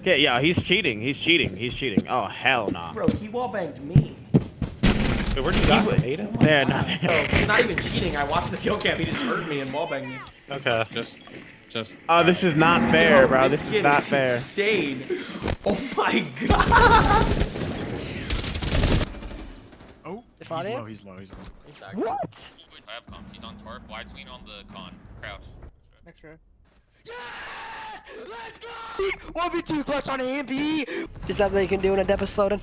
Yeah, yeah, he's cheating. He's cheating. He's cheating. Oh, hell nah. Bro, he wallbanged me. Wait, where'd you die? Ada? There, nothing. Bro, he's not even cheating. I watched the kill cam. He just hurt me and wallbanged me. Okay. Just. Oh, this is not fair, Yo, bro. this This kid is not is fair. insane. Oh my god. Oh, If he's I low, am? he's low, he's low. What? I have comms. He's on tarp. Widescreen on the con. Crouch. Next round. Yes! Let's go! 1v2 clutch on AMP! Is that what you can do when Adept's loading?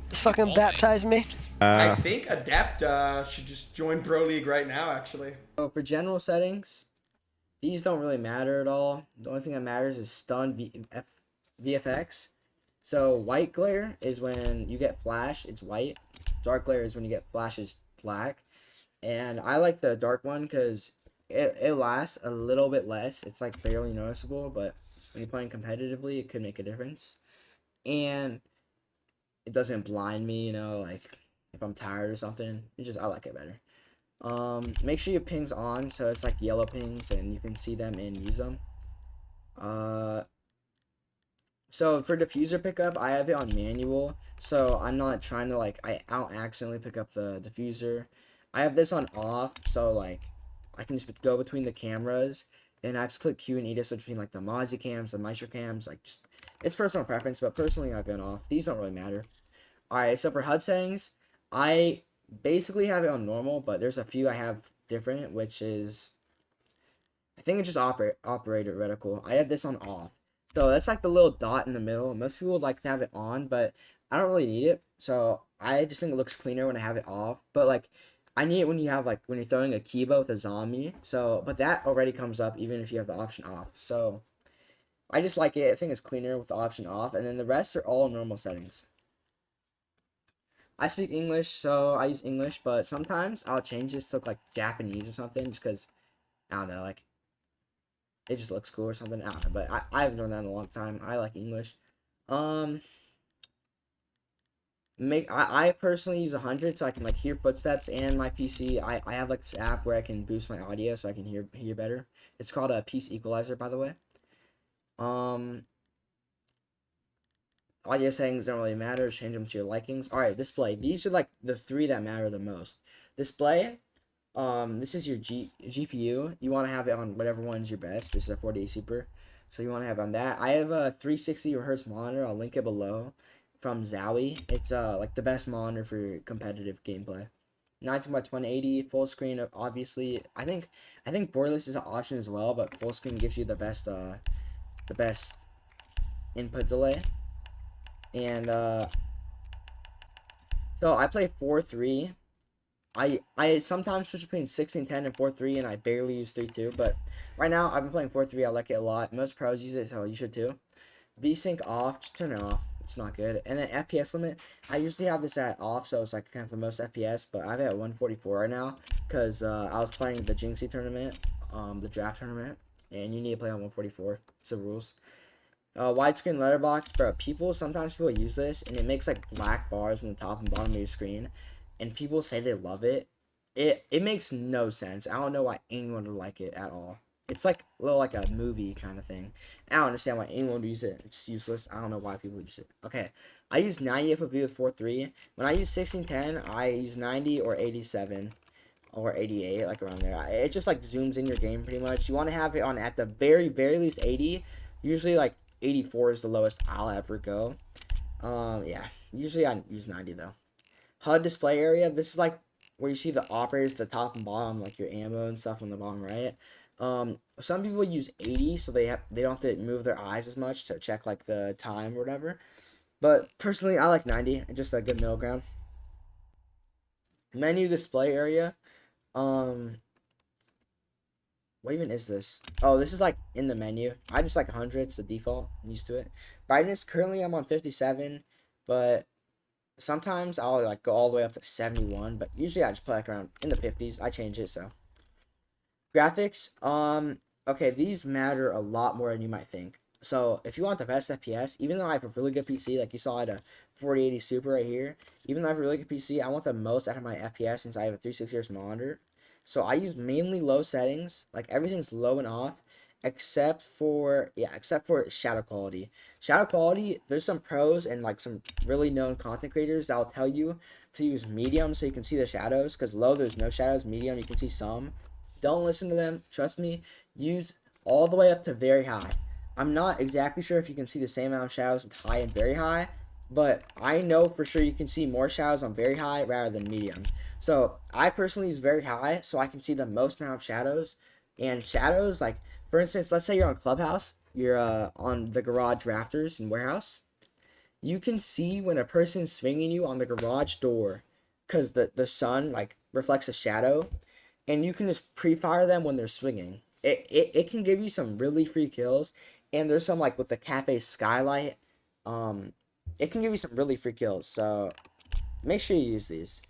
Just fucking baptize me. I think Adept should just join Pro League right now, actually. So for general settings, these don't really matter at all. The only thing that matters is stun VFX. So white glare is when you get flash, it's white. Dark glare is when you get flash, is black. And I like the dark one because it lasts a little bit less. It's like barely noticeable, but when you're playing competitively, it could make a difference. And it doesn't blind me, you know, like if I'm tired or something. I like it better. Make sure your ping's on, so it's like yellow pings and you can see them and use them. So for diffuser pickup, I have it on manual, so I'm not trying to like, I don't accidentally pick up the diffuser. I have this on off, so like, I can just go between the cameras, and I have to click Q and E to switch between like the Mozzie cams, the Maestro cams, like just, it's personal preference, but personally I've been off. These don't really matter. Alright, so for HUD settings, I basically have it on normal, but there's a few I have different, which is, I think it's just operator reticle. I have this on off. So that's like the little dot in the middle. Most people would like to have it on, but I don't really need it. So I just think it looks cleaner when I have it off. But like, I need it when you have like, when you're throwing a Kiba with a zombie. So, but that already comes up even if you have the option off. So I just like it. I think it's cleaner with the option off. And then the rest are all normal settings. I speak English, so I use English, but sometimes I'll change this to look like Japanese or something just because, I don't know, like, it just looks cool or something. I don't know, but I haven't done that in a long time. I like English. I personally use 100 so I can like hear footsteps, and my PC, I have like this app where I can boost my audio so I can hear better. It's called a Peace Equalizer, by the way. Audio settings don't really matter. Change them to your likings. Alright, display. These are like the three that matter the most. Display. This is your GPU. You want to have it on whatever one's your best. This is a 4080 Super, so you want to have it on that. I have a 360 Hz monitor. I'll link it below from Zowie. It's like the best monitor for competitive gameplay. 19 by 2080 full screen. Obviously, I think borderless is an option as well, but full screen gives you the best input delay. And so I play 4-3. I sometimes switch between 16-10 and 4-3, and I barely use 3-2, but right now I've been playing 4-3. I like it a lot. Most pros use it, so you should too. VSync off, just turn it off. It's not good. And then FPS limit, I usually have this at off, so it's like kind of the most FPS, but I have it at 144 right now because I was playing the Jinxie tournament, the draft tournament, and you need to play on 144. It's the rules. Widescreen letterbox, bro. Sometimes people use this, and it makes like black bars in the top and bottom of your screen. And people say they love it. It makes no sense. I don't know why anyone would like it at all. It's like a little like a movie kind of thing. I don't understand why anyone would use it. It's useless. I don't know why people use it. Okay, I use 90 FOV with 4.3. When I use 1610, I use 90 or 87 or 88, like around there. It just like zooms in your game pretty much. You want to have it on at the very least 80. Usually like 84 is the lowest I'll ever go. Yeah. Usually I use 90 though. HUD display area. This is like where you see the operators at the top and bottom, like your ammo and stuff on the bottom right. Some people use 80, so they don't have to move their eyes as much to check like the time or whatever. But personally, I like 90. Just a good middle ground. Menu display area. What even is this? Oh, this is like in the menu. I just like 100. It's the default. I'm used to it. Brightness. Currently, I'm on 57, but sometimes I'll like go all the way up to 71, but usually I just play like around in the 50s. I change it, so. Graphics, okay, these matter a lot more than you might think. So if you want the best FPS, even though I have a really good PC, like you saw at a 4080 Super right here, even though I have a really good PC, I want the most out of my FPS since I have a 360 Hz monitor. So I use mainly low settings, like everything's low and off, except for shadow quality. Shadow quality, there's some pros and like some really known content creators that will tell you to use medium so you can see the shadows, because low there's no shadows, medium you can see some. Don't listen to them, trust me. Use all the way up to very high. I'm not exactly sure if you can see the same amount of shadows with high and very high, but I know for sure you can see more shadows on very high rather than medium. So I personally use very high so I can see the most amount of shadows. And shadows, like for instance, let's say you're on Clubhouse, you're on the garage rafters in warehouse. You can see when a person's swinging you on the garage door, because the sun like reflects a shadow, and you can just pre-fire them when they're swinging. It can give you some really free kills, and there's some like with the cafe skylight, it can give you some really free kills. So make sure you use these.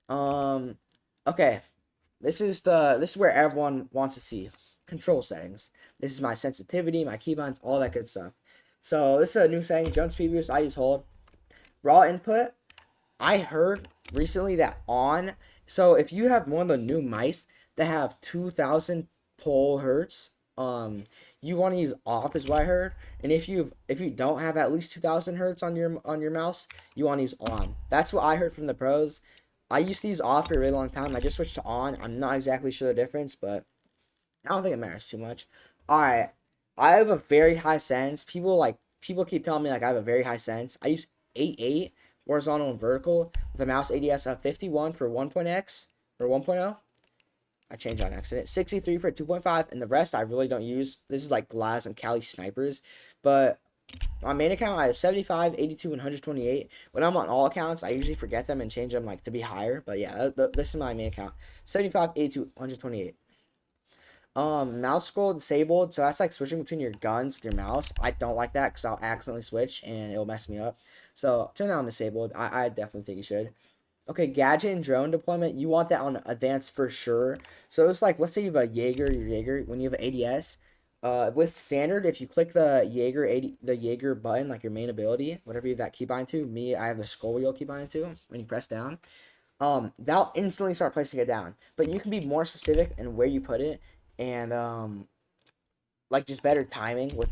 Okay, this is where everyone wants to see control settings. This is my sensitivity, my keybinds, all that good stuff. So this is a new setting, jump speed boost. I use hold. Raw input. I heard recently that on. So if you have one of the new mice that have 2,000 pole hertz, you want to use off is what I heard. And if you don't have at least 2,000 hertz on your mouse, you want to use on. That's what I heard from the pros. I used to use off for a really long time. I just switched to on. I'm not exactly sure the difference, but I don't think it matters too much. Alright, I have a very high sense. People keep telling me like I have a very high sense. I use 8.8 horizontal and vertical with a mouse ADS of 51 for 1.x or 1.0. I changed on accident. 63 for 2.5, and the rest I really don't use. This is like Glass and Cali snipers, but on main account I have 75, 82, and 128. When I'm on all accounts, I usually forget them and change them like to be higher. But yeah, this is my main account. 75, 82, 128. Mouse scroll disabled, so that's like switching between your guns with your mouse. I don't like that because I'll accidentally switch and it'll mess me up. So turn that on disabled. I definitely think you should. Okay, gadget and drone deployment, you want that on advanced for sure. So it's like, let's say you have a Jaeger, when you have an ADS, with standard, if you click the Jaeger button, like your main ability, whatever you have that keybind to, I have the scroll wheel keybind to, when you press down, that'll instantly start placing it down. But you can be more specific in where you put it, and like just better timing with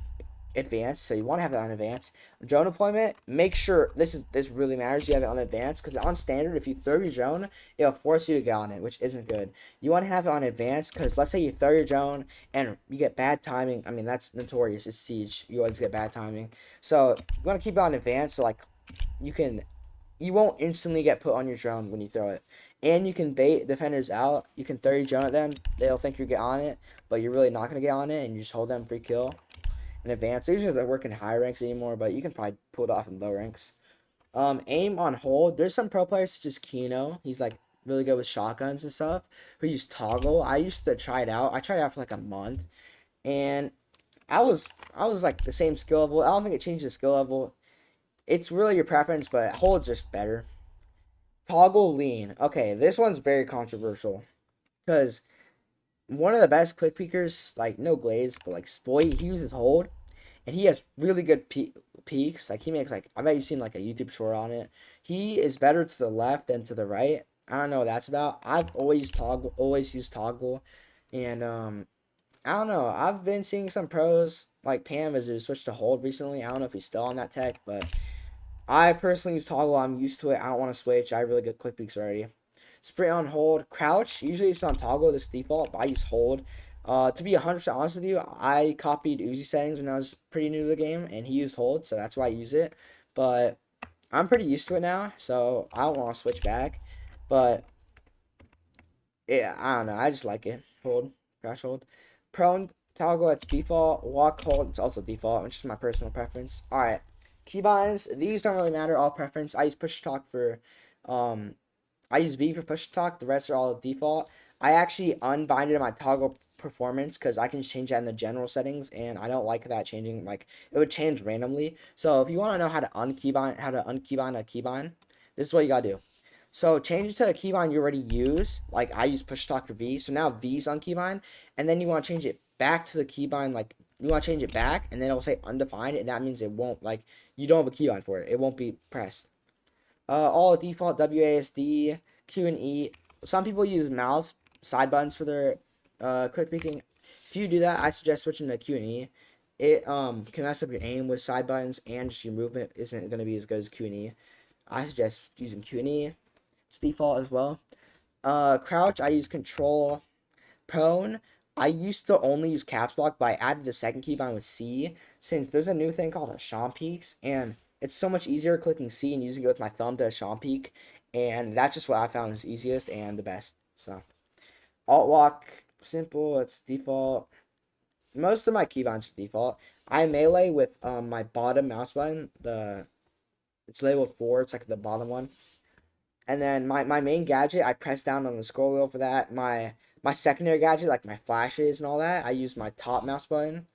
advanced. So you want to have it on advanced. Drone deployment, make sure this really matters, you have it on advanced, because on standard, if you throw your drone, it'll force you to get on it, which isn't good. You want to have it on advanced, because let's say you throw your drone and you get bad timing. I mean, that's notorious. It's Siege, you always get bad timing. So you want to keep it on advanced, so like you won't instantly get put on your drone when you throw it. And you can bait defenders out. You can throw your drone at them, they'll think you get on it, but you're really not going to get on it, and you just hold them free kill. In advanced, it usually doesn't work in high ranks anymore, but you can probably pull it off in low ranks. Aim on hold. There's some pro players such as Kino. He's like really good with shotguns and stuff, who use toggle. I used to try it out. I tried it out for like a month, and I was like the same skill level. I don't think it changed the skill level. It's really your preference, but hold's just better. Toggle lean. Okay, this one's very controversial, because one of the best quick peekers, like no glaze, but like Spoy, he uses hold, and he has really good peaks. Like he makes like, I bet you've seen like a YouTube short on it. He is better to the left than to the right. I don't know what that's about. I've always used toggle, and I don't know. I've been seeing some pros like Pam as who switched to hold recently. I don't know if he's still on that tech, but I personally use toggle. I'm used to it. I don't want to switch. I have really good quick peeks already. Sprint on hold. Crouch, usually it's on toggle, this default, but I use hold. To be 100% honest with you, I copied Uzi settings when I was pretty new to the game, and he used hold, so that's why I use it. But I'm pretty used to it now, so I don't want to switch back. But yeah, I don't know. I just like it. Hold, crouch, hold. Prone toggle, that's default. Walk, hold, it's also default, which is my personal preference. All right, keybinds. These don't really matter. All preference. I use push talk for I use V for push talk. The rest are all default. I actually unbinded my toggle performance because I can change that in the general settings, and I don't like that changing. Like it would change randomly. So if you want to know how to unkeybind a keybind, this is what you gotta do. So change it to a keybind you already use. Like I use push talk for V, so now V's unkeybind, and then you want to change it back to the keybind. Like you want to change it back, and then it'll say undefined, and that means it won't, like, you don't have a keybind for it. It won't be pressed. All default WASD, Q and E. Some people use mouse side buttons for their quick peeking. If you do that, I suggest switching to Q and E. It can mess up your aim with side buttons, and just your movement isn't going to be as good as Q and E. I suggest using Q and E. It's default as well. Crouch, I use control. Prone, I used to only use caps lock, but I added a second keybind with C, since there's a new thing called a Sean Peaks, and it's so much easier clicking C and using it with my thumb to a Sean Peak, and that's just what I found is easiest and the best. So, Alt Lock, simple, it's default. Most of my keybinds are default. I melee with my bottom mouse button, it's labeled 4, it's like the bottom one. And then my main gadget, I press down on the scroll wheel for that. My secondary gadget, like my flashes and all that, I use my top mouse button.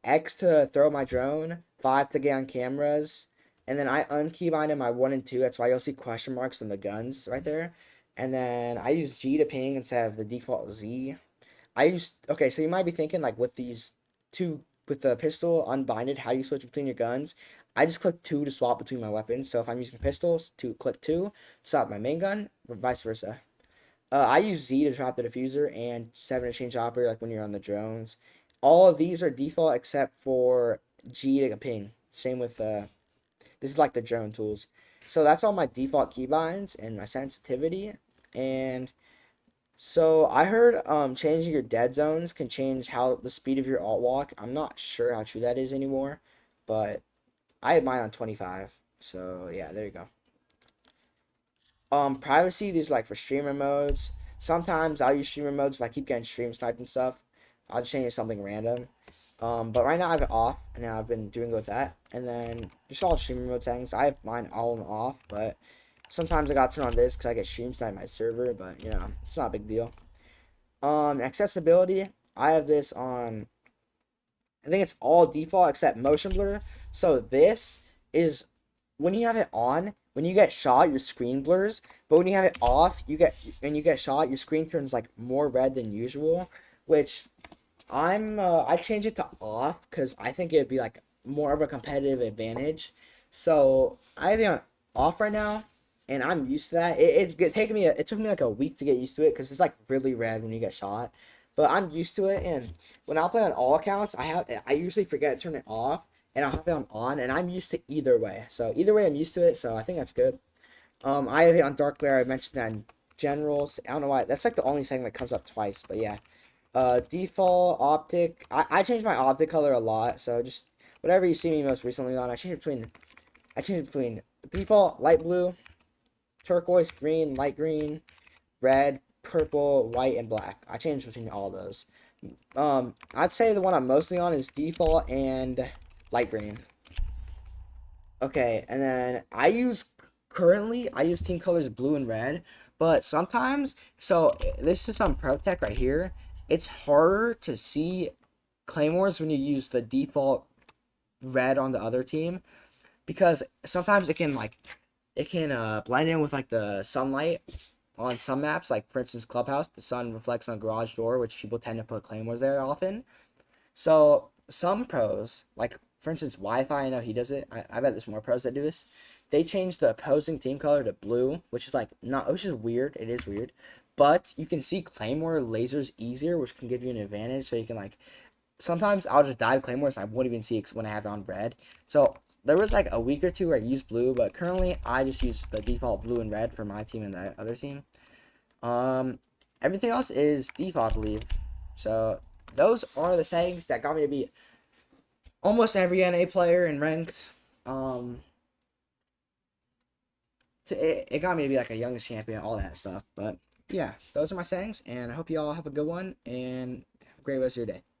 X to throw my drone, 5 to get on cameras, and then I unkeybind in my 1 and 2. That's why you'll see question marks on the guns right there. And then I use G to ping instead of the default Z. Okay, so you might be thinking, like, with these two, with the pistol unbinded, how do you switch between your guns? I just click 2 to swap between my weapons. So if I'm using pistols, click 2 to swap my main gun, or vice versa. I use Z to drop the diffuser and 7 to change operator, like when you're on the drones. All of these are default except for G to ping. Same with, this is like the drone tools. So that's all my default keybinds and my sensitivity. And so I heard changing your dead zones can change how the speed of your alt walk. I'm not sure how true that is anymore, but I have mine on 25. So yeah, there you go. Privacy, these are like for streamer modes. Sometimes I'll use streamer modes if I keep getting stream sniped and stuff. I'll just change to something random. But right now I have it off, and now I've been doing good with that. And then just all streamer mode settings. I have mine all off, but sometimes I gotta turn on this because I get stream sniped my server, but you know, it's not a big deal. Accessibility, I have this on, I think it's all default except motion blur. So this is, when you have it on, when you get shot, your screen blurs, but when you have it off, you get shot, your screen turns like more red than usual, which I change it to off because I think it'd be like more of a competitive advantage. So I have it on off right now, and I'm used to that. It took me like a week to get used to it because it's like really red when you get shot, but I'm used to it. And when I play on all accounts, I usually forget to turn it off, and I'll have it on, and I'm used to either way. So either way, I'm used to it, so I think that's good. I have it on dark glare. I mentioned that in generals. I don't know why. That's like the only thing that comes up twice, but yeah. Default optic. I change my optic color a lot, so just whatever you see me most recently on, I change it between default light blue, turquoise, green, light green, red, purple, white, and black. I change between all those. I'd say the one I'm mostly on is default and light green. Okay, and then I use team colors blue and red, but sometimes, so this is some pro tech right here. It's harder to see claymores when you use the default red on the other team, because sometimes it can blend in with like the sunlight on some maps, like for instance Clubhouse. The sun reflects on a garage door, which people tend to put claymores there often. So some pros, like for instance Wi-Fi, I know he does it. I bet there's more pros that do this. They change the opposing team color to blue, which is weird. It is weird, but you can see claymore lasers easier, which can give you an advantage. So you can sometimes I'll just die to claymores and I won't even see it when I have it on red. So there was like a week or two where I used blue, but currently I just use the default blue and red for my team and the other team. Everything else is default, I believe. So those are the settings that got me to be almost every NA player in ranked. It got me to be like a youngest champion, all that stuff. But yeah, those are my settings, and I hope you all have a good one and have a great rest of your day.